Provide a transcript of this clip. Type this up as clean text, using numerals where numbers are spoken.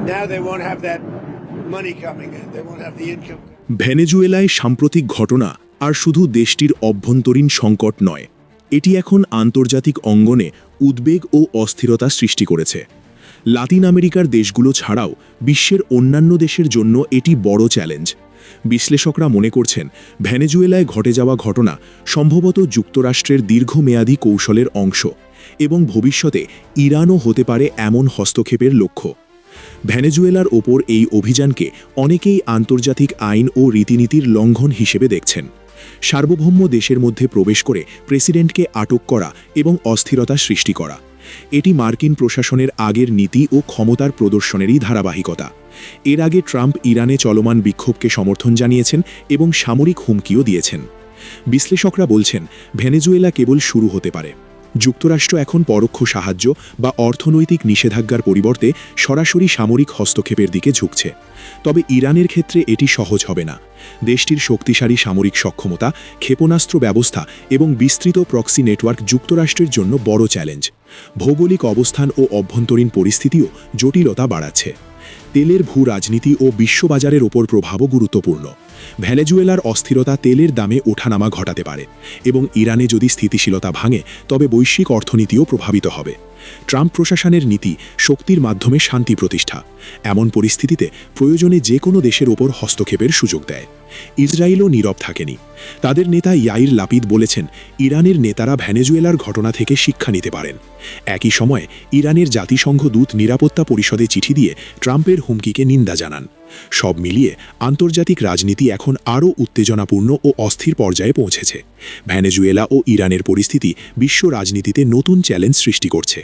Now they won't have that money coming in. They won't have the income. ভেনেজুয়েলায় সাম্প্রতিক ঘটনা আর শুধু দেশটির অভ্যন্তরীণ সংকট নয়, এটি এখন আন্তর্জাতিক অঙ্গনে উদ্বেগ ও অস্থিরতা সৃষ্টি করেছে। লাতিন আমেরিকার দেশগুলো ছাড়াও বিশ্বের অন্যান্য দেশের জন্য এটি বড় চ্যালেঞ্জ। বিশ্লেষকরা মনে করছেন, ভেনেজুয়েলায় ঘটে যাওয়া ঘটনা সম্ভবত যুক্তরাষ্ট্রের দীর্ঘমেয়াদী কৌশলের অংশ এবং ভবিষ্যতে ইরানও হতে পারে এমন হস্তক্ষেপের লক্ষ্য। ভেনেজুয়েলার ওপর এই অভিযানকে অনেকেই আন্তর্জাতিক আইন ও রীতিনীতির লঙ্ঘন হিসেবে দেখছেন। সার্বভৌম দেশের মধ্যে প্রবেশ করে প্রেসিডেন্টকে আটক করা এবং অস্থিরতা সৃষ্টি করা, এটি মার্কিন প্রশাসনের আগের নীতি ও ক্ষমতার প্রদর্শনেরই ধারাবাহিকতা। এর আগে ট্রাম্প ইরানে চলমান বিক্ষোভকে সমর্থন জানিয়েছেন এবং সামরিক হুমকিও দিয়েছেন। বিশ্লেষকরা বলছেন, ভেনেজুয়েলা কেবল শুরু হতে পারে। যুক্তরাষ্ট্র এখন পরোক্ষ সাহায্য বা অর্থনৈতিক নিষেধাজ্ঞার পরিবর্তে সরাসরি সামরিক হস্তক্ষেপের দিকে ঝুঁকছে। তবে ইরানের ক্ষেত্রে এটি সহজ হবে না। দেশটির শক্তিশালী সামরিক সক্ষমতা, ক্ষেপণাস্ত্র ব্যবস্থা এবং বিস্তৃত প্রক্সি নেটওয়ার্ক যুক্তরাষ্ট্রের জন্য বড় চ্যালেঞ্জ। ভৌগোলিক অবস্থান ও অভ্যন্তরীণ পরিস্থিতিও জটিলতা বাড়াচ্ছে। তেলের ভূ রাজনীতি ও বিশ্ববাজারের ওপর প্রভাবও গুরুত্বপূর্ণ। ভেনেজুয়েলার অস্থিরতা তেলের দামে ওঠানামা ঘটাতে পারে এবং ইরানে যদি স্থিতিশীলতা ভাঙে তবে বৈশ্বিক অর্থনীতিও প্রভাবিত হবে। ট্রাম্প প্রশাসনের নীতি শক্তির মাধ্যমে শান্তি প্রতিষ্ঠা, এমন পরিস্থিতিতে প্রয়োজনে যে কোনো দেশের ওপর হস্তক্ষেপের সুযোগ দেয়। ইসরায়েলও নীরব থাকেনি। তাদের নেতা ইয়াইর লাপিদ বলেছেন, ইরানের নেতারা ভেনেজুয়েলার ঘটনা থেকে শিক্ষা নিতে পারেন। একই সময়ে ইরানের জাতিসংঘ দূত নিরাপত্তা পরিষদে চিঠি দিয়ে ট্রাম্পের হুমকিকে নিন্দা জানান। সব মিলিয়ে আন্তর্জাতিক রাজনীতি এখন আরও উত্তেজনাপূর্ণ ও অস্থির পর্যায়ে পৌঁছেছে। ভেনেজুয়েলা ও ইরানের পরিস্থিতি বিশ্ব রাজনীতিতে নতুন চ্যালেঞ্জ সৃষ্টি করছে।